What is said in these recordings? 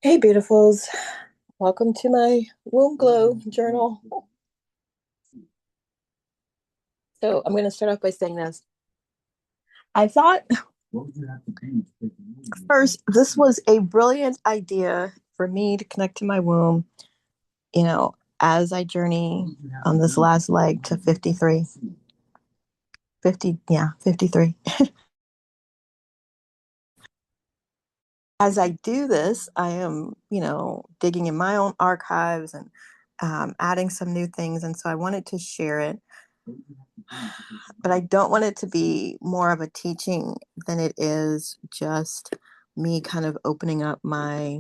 Hey, beautifuls. Welcome to my womb glow journal. So, I'm going to start off by saying this. I thought first, this was a brilliant idea for me to connect to my womb, as I journey on this last leg to 53. 50, yeah, 53. As I do this, I am, digging in my own archives and adding some new things. And so I wanted to share it, but I don't want it to be more of a teaching than it is just me kind of opening up my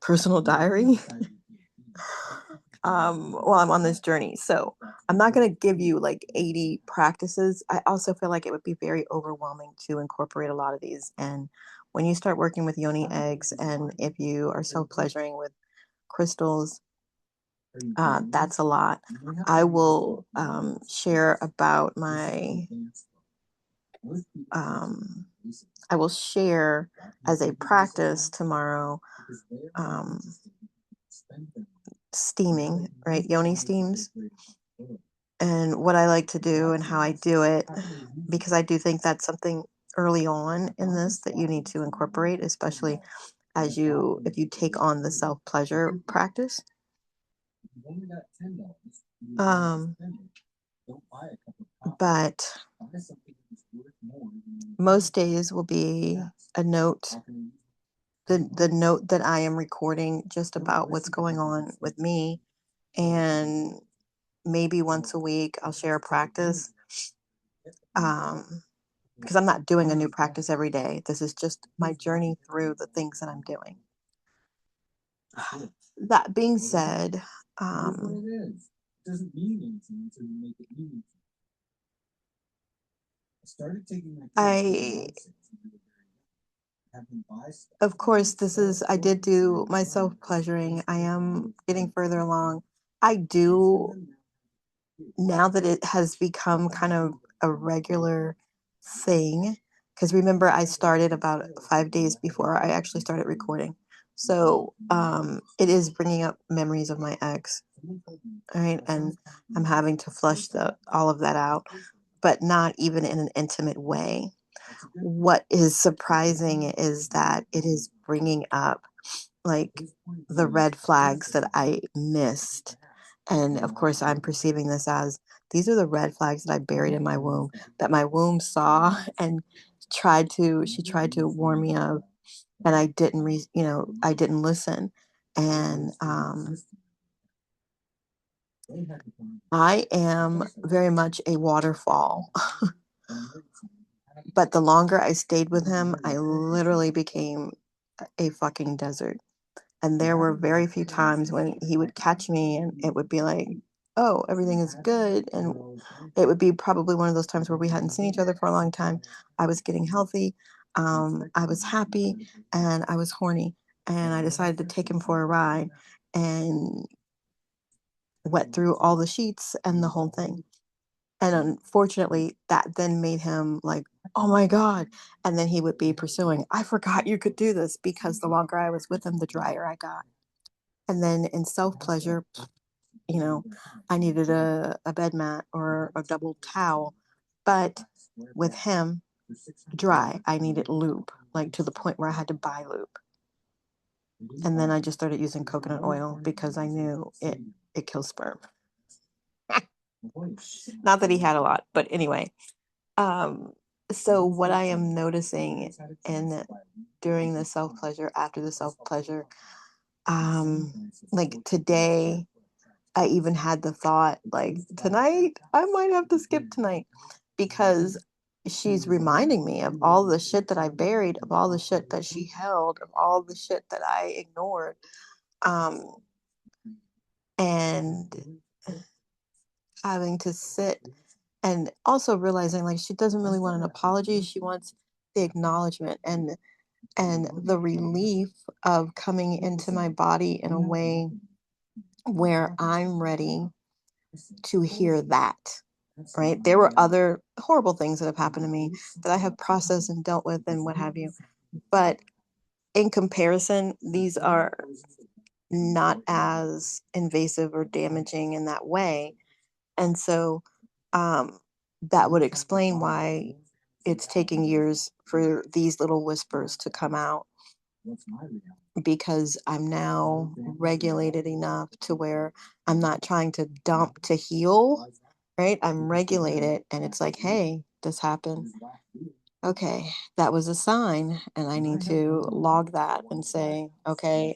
personal diary while I'm on this journey. So I'm not going to give you like 80 practices. I also feel like it would be very overwhelming to incorporate a lot of these. And when you start working with yoni eggs, and if you are self pleasuring with crystals, that's a lot. I will share about my um, I will share as a practice tomorrow, um, steaming, right? Yoni steams, and what I like to do and how I do it, because I do think that's something early on in this that you need to incorporate, especially if you take on the self pleasure practice. Um, but most days will be a note, the note that I am recording just about what's going on with me, and maybe once a week I'll share a practice, because I'm not doing a new practice every day. This is just my journey through the things that I'm doing. That being said, I of course, I did do my self pleasuring. I am getting further along. I do, now that it has become kind of a regular thing, because remember, I started about 5 days before I actually started recording. So it is bringing up memories of my ex, right? And I'm having to flush all of that out, but not even in an intimate way. What is surprising is that it is bringing up like the red flags that I missed. And of course, I'm perceiving this as these are the red flags that I buried in my womb, that my womb saw and she tried to warn me of, and I didn't listen. And I am very much a waterfall. But the longer I stayed with him, I literally became a fucking desert. And there were very few times when he would catch me and it would be like, oh, everything is good. And it would be probably one of those times where we hadn't seen each other for a long time. I was getting healthy. I was happy and I was horny. And I decided to take him for a ride and wet through all the sheets and the whole thing. And unfortunately, that then made him like, oh my God. And then he would be pursuing, I forgot you could do this, because the longer I was with him, the drier I got. And then in self pleasure, you know, I needed a bed mat or a double towel. But with him, dry, I needed lube, like to the point where I had to buy lube. And then I just started using coconut oil because I knew it kills sperm. Not that he had a lot, but anyway. Um, so what I am noticing in during the self pleasure, after the self pleasure, like today, I even had the thought, like, tonight, I might have to skip tonight, because she's reminding me of all the shit that I buried, of all the shit that she held, of all the shit that I ignored. Um, and having to sit and also realizing like she doesn't really want an apology. She wants the acknowledgement and the relief of coming into my body in a way where I'm ready to hear that. Right. There were other horrible things that have happened to me that I have processed and dealt with and what have you. But in comparison, these are not as invasive or damaging in that way. And so um, that would explain why it's taking years for these little whispers to come out, because I'm now regulated enough to where I'm not trying to dump to heal, right? I'm regulated and it's like, hey, this happened. Okay, that was a sign, and I need to log that and say, okay,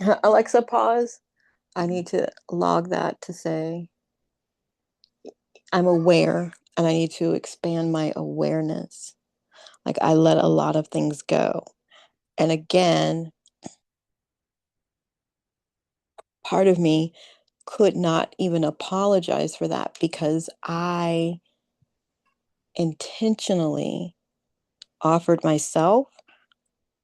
Alexa, pause. I need to log that to say I'm aware and I need to expand my awareness. Like I let a lot of things go. And again, part of me could not even apologize for that because I intentionally offered myself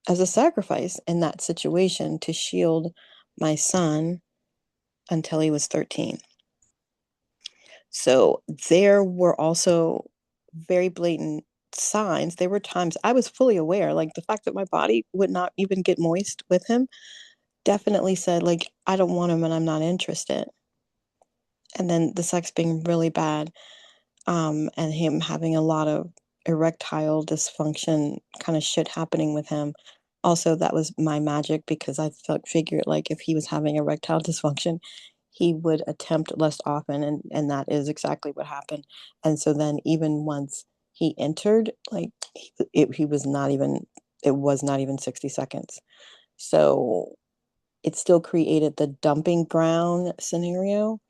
as a sacrifice in that situation to shield my son until he was 13. So there were also very blatant signs. There were times I was fully aware, like the fact that my body would not even get moist with him definitely said, like, I don't want him and I'm not interested. And then the sex being really bad, and him having a lot of erectile dysfunction kind of shit happening with him. Also, that was my magic because I figured like if he was having erectile dysfunction, he would attempt less often, and that is exactly what happened. And so then even once he entered, like he was not even it was not even 60 seconds. So it still created the dumping ground scenario,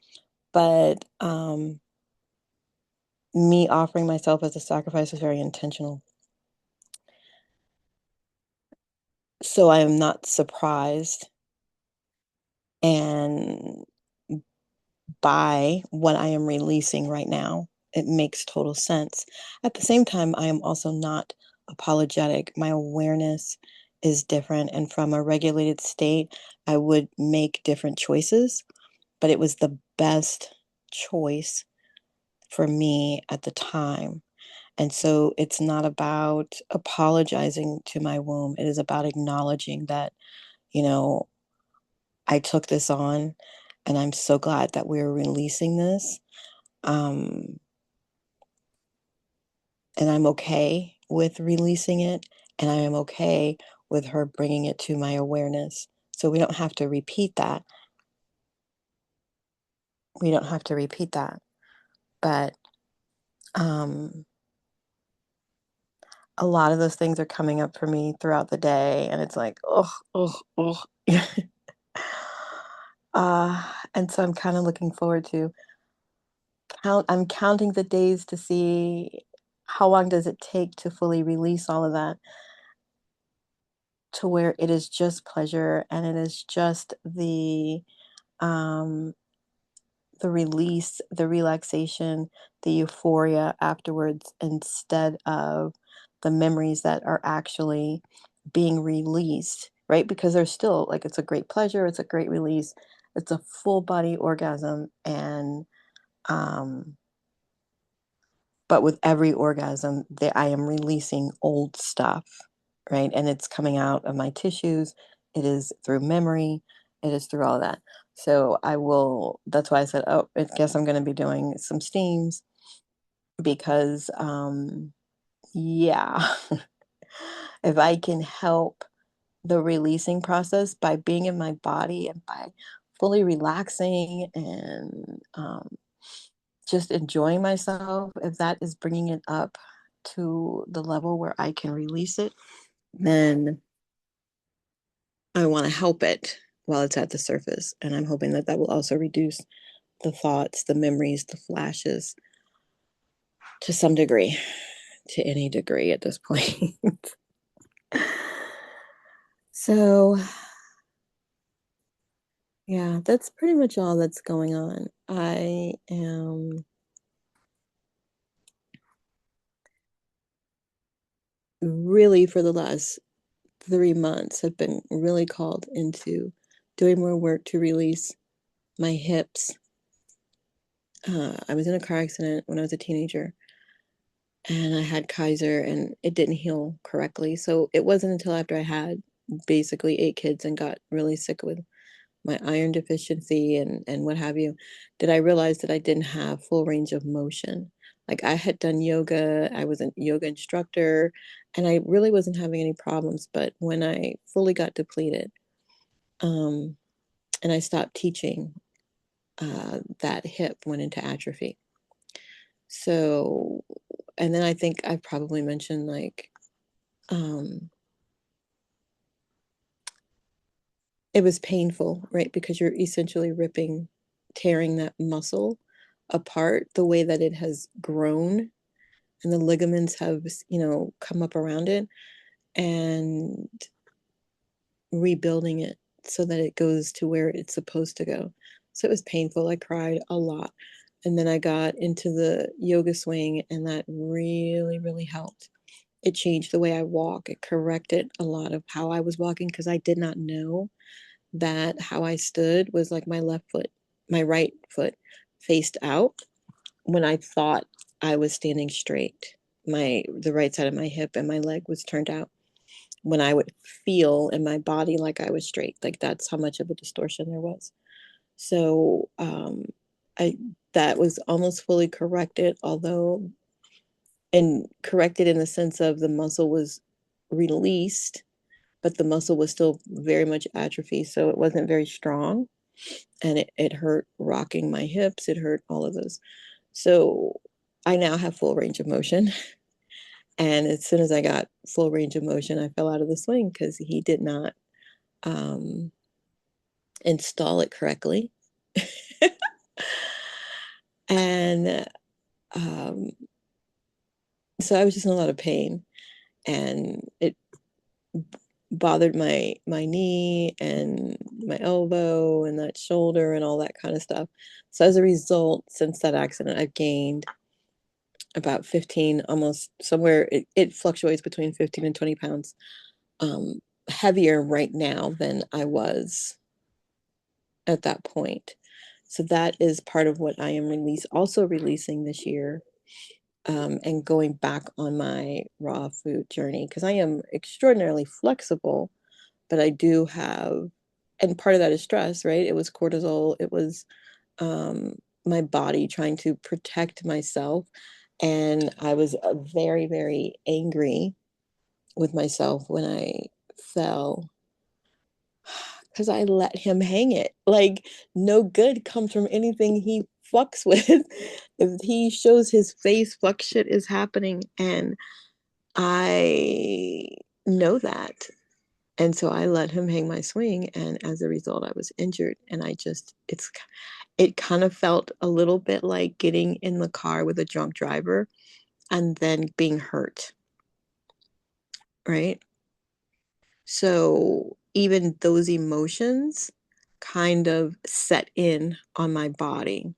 but me offering myself as a sacrifice was very intentional. So I am not surprised and by what I am releasing right now. It makes total sense. At the same time, I am also not apologetic. My awareness is different. And from a regulated state, I would make different choices, but it was the best choice for me at the time. And so it's not about apologizing to my womb. It is about acknowledging that, you know, I took this on and I'm so glad that we're releasing this. Um, and I'm okay with releasing it. And I am okay with her bringing it to my awareness. So we don't have to repeat that. We don't have to repeat that. But um, a lot of those things are coming up for me throughout the day. And it's like, oh, oh, oh. And so I'm kind of looking forward to I'm counting the days to see how long does it take to fully release all of that to where it is just pleasure and it is just um the release, the relaxation, the euphoria afterwards instead of the memories that are actually being released, right? Because there's still like it's a great pleasure, it's a great release, it's a full body orgasm and um but with every orgasm that I am releasing old stuff, right? And it's coming out of my tissues. It is through memory. It is through all of that. So I will, that's why I said, oh, I guess I'm going to be doing some steams because, yeah, if I can help the releasing process by being in my body and by fully relaxing and just enjoying myself, if that is bringing it up to the level where I can release it, then I want to help it while it's at the surface. And I'm hoping that that will also reduce the thoughts, the memories, the flashes to some degree, to any degree at this point. So, yeah, that's pretty much all that's going on. I am really, for the last 3 months, have been really called into doing more work to release my hips. I was in a car accident when I was a teenager, and I had Kaiser and it didn't heal correctly. So it wasn't until after I had basically 8 kids and got really sick with my iron deficiency and what have you, did I realize that I didn't have full range of motion. Like I had done yoga, I was a yoga instructor, and I really wasn't having any problems. But when I fully got depleted, and I stopped teaching, that hip went into atrophy. So, and then I think I probably mentioned like, um, it was painful, right? Because you're essentially tearing that muscle apart the way that it has grown and the ligaments have, come up around it and rebuilding it so that it goes to where it's supposed to go. So it was painful. I cried a lot. And then I got into the yoga swing, and that really, really helped. It changed the way I walk. It corrected a lot of how I was walking because I did not know that how I stood was like my right foot faced out when I thought I was standing straight. The right side of my hip and my leg was turned out when I would feel in my body like I was straight. Like that's how much of a distortion there was. So I that was almost fully corrected, although and corrected in the sense of the muscle was released, but the muscle was still very much atrophy. So it wasn't very strong. And it hurt rocking my hips. It hurt all of those. So I now have full range of motion. And as soon as I got full range of motion, I fell out of the swing because he did not um, install it correctly. And um, so I was just in a lot of pain, and it bothered my knee and my elbow and that shoulder and all that kind of stuff. So as a result, since that accident, I've gained about 15, almost somewhere, it fluctuates between 15 and 20 pounds heavier right now than I was at that point. So that is part of what I am also releasing this year, and going back on my raw food journey because I am extraordinarily flexible, but I do have, and part of that is stress, right? It was cortisol. It was my body trying to protect myself. And I was very, very angry with myself when I fell because I let him hang it. Like, no good comes from anything he fucks with. If he shows his face, fuck shit is happening. And I know that. And so I let him hang my swing. And as a result, I was injured. And it kind of felt a little bit like getting in the car with a drunk driver and then being hurt, right? So even those emotions kind of set in on my body,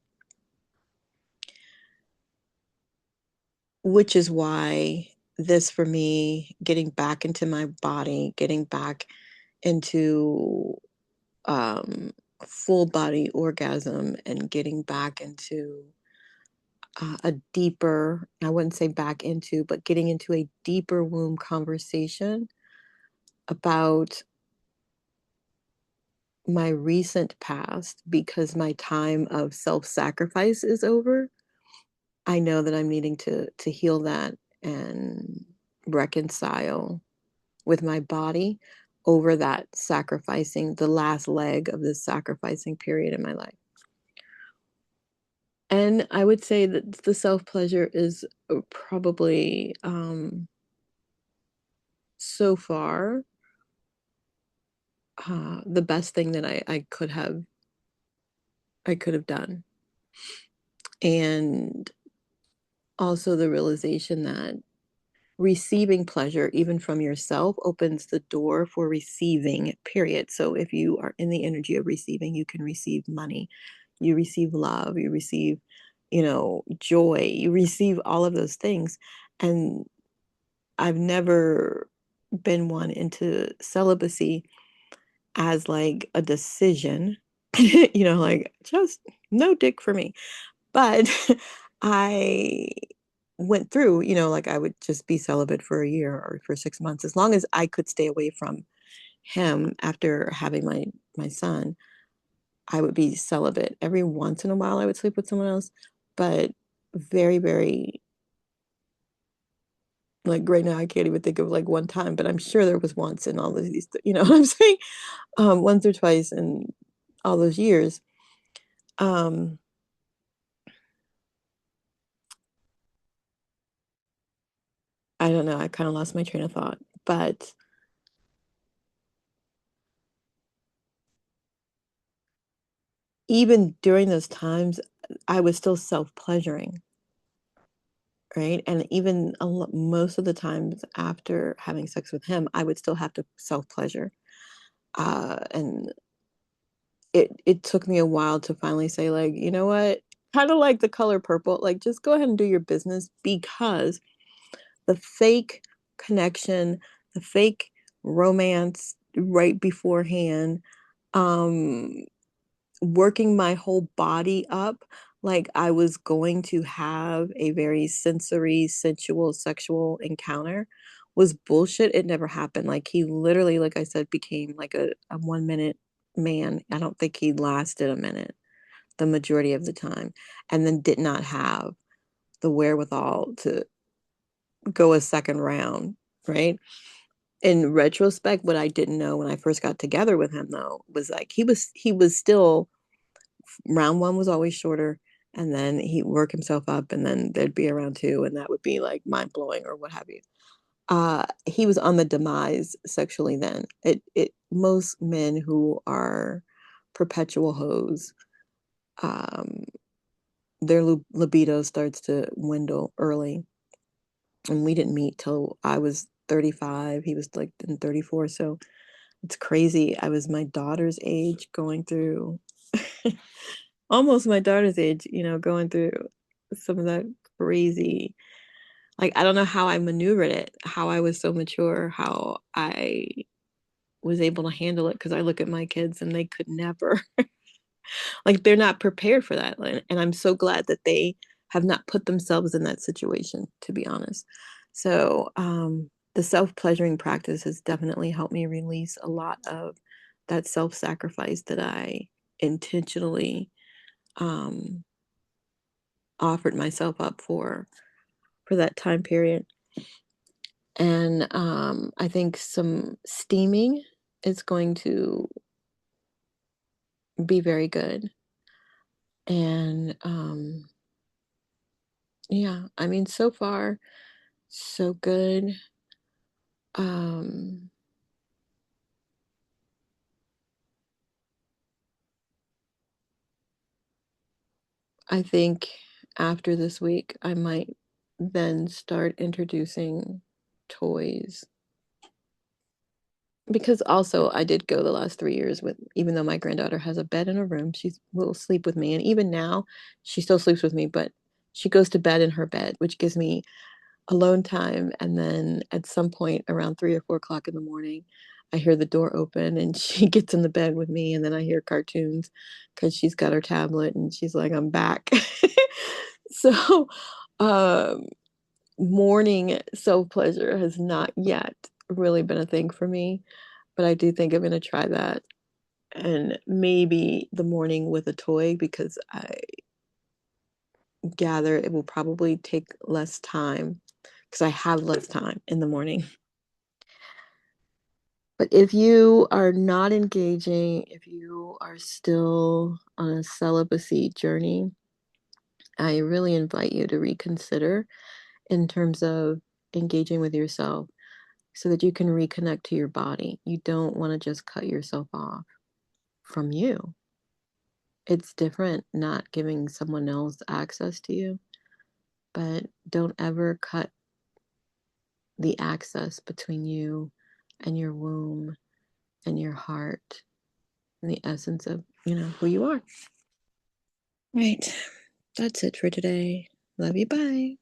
which is why this for me, getting back into my body, getting back into um, full body orgasm and getting back into a deeper, I wouldn't say back into, but getting into a deeper womb conversation about my recent past because my time of self-sacrifice is over. I know that I'm needing to heal that and reconcile with my body over that sacrificing, the last leg of this sacrificing period in my life. And I would say that the self-pleasure is probably so far the best thing that I could have done. And also the realization that receiving pleasure, even from yourself, opens the door for receiving, period. So if you are in the energy of receiving, you can receive money, you receive love, you receive, joy, you receive all of those things. And I've never been one into celibacy as like a decision, like just no dick for me. But I went through, you know, like I would just be celibate for a year or for 6 months as long as I could stay away from him after having my son. I would be celibate. Every once in a while, I would sleep with someone else, but very, very like right now, I can't even think of like one time, but I'm sure there was once in all of these, you know what I'm saying? Once or twice in all those years. Um, I don't know. I kind of lost my train of thought, but even during those times, I was still self-pleasuring, right? And even most of the times after having sex with him, I would still have to self-pleasure. And it took me a while to finally say, like, you know what? Kind of like the color purple, like just go ahead and do your business because the fake connection, the fake romance right beforehand, um, working my whole body up like I was going to have a very sensory, sensual, sexual encounter was bullshit. It never happened. Like he literally, like I said, became like a 1 minute man. I don't think he lasted a minute the majority of the time, and then did not have the wherewithal to go a second round, right? In retrospect, what I didn't know when I first got together with him though was like he was still round one was always shorter, and then he'd work himself up, and then there'd be a round two, and that would be like mind blowing or what have you. He was on the demise sexually then. It most men who are perpetual hoes, um, their libido starts to dwindle early, and we didn't meet till I was 35. He was like in 34, so it's crazy. I was my daughter's age going through almost my daughter's age, you know, going through some of that crazy, like, I don't know how I maneuvered it, how I was so mature, how I was able to handle it because I look at my kids and they could never. Like, they're not prepared for that, and I'm so glad that they have not put themselves in that situation, to be honest. So, the self-pleasuring practice has definitely helped me release a lot of that self-sacrifice that I intentionally, um, offered myself up for that time period. And I think some steaming is going to be very good. And yeah, I mean, so far, so good. Um, I think after this week, I might then start introducing toys. Because also I did go the last 3 years with, even though my granddaughter has a bed in her room, she will sleep with me. And even now, she still sleeps with me, but she goes to bed in her bed, which gives me alone time. And then at some point around 3 or 4 o'clock in the morning, I hear the door open and she gets in the bed with me. And then I hear cartoons because she's got her tablet and she's like, I'm back. So, um, morning self pleasure has not yet really been a thing for me, but I do think I'm going to try that. And maybe the morning with a toy because I gather it will probably take less time because I have less time in the morning. But if you are not engaging, if you are still on a celibacy journey, I really invite you to reconsider in terms of engaging with yourself so that you can reconnect to your body. You don't want to just cut yourself off from you. It's different not giving someone else access to you, but don't ever cut the access between you and your womb and your heart and the essence of, who you are. Right. That's it for today. Love you. Bye.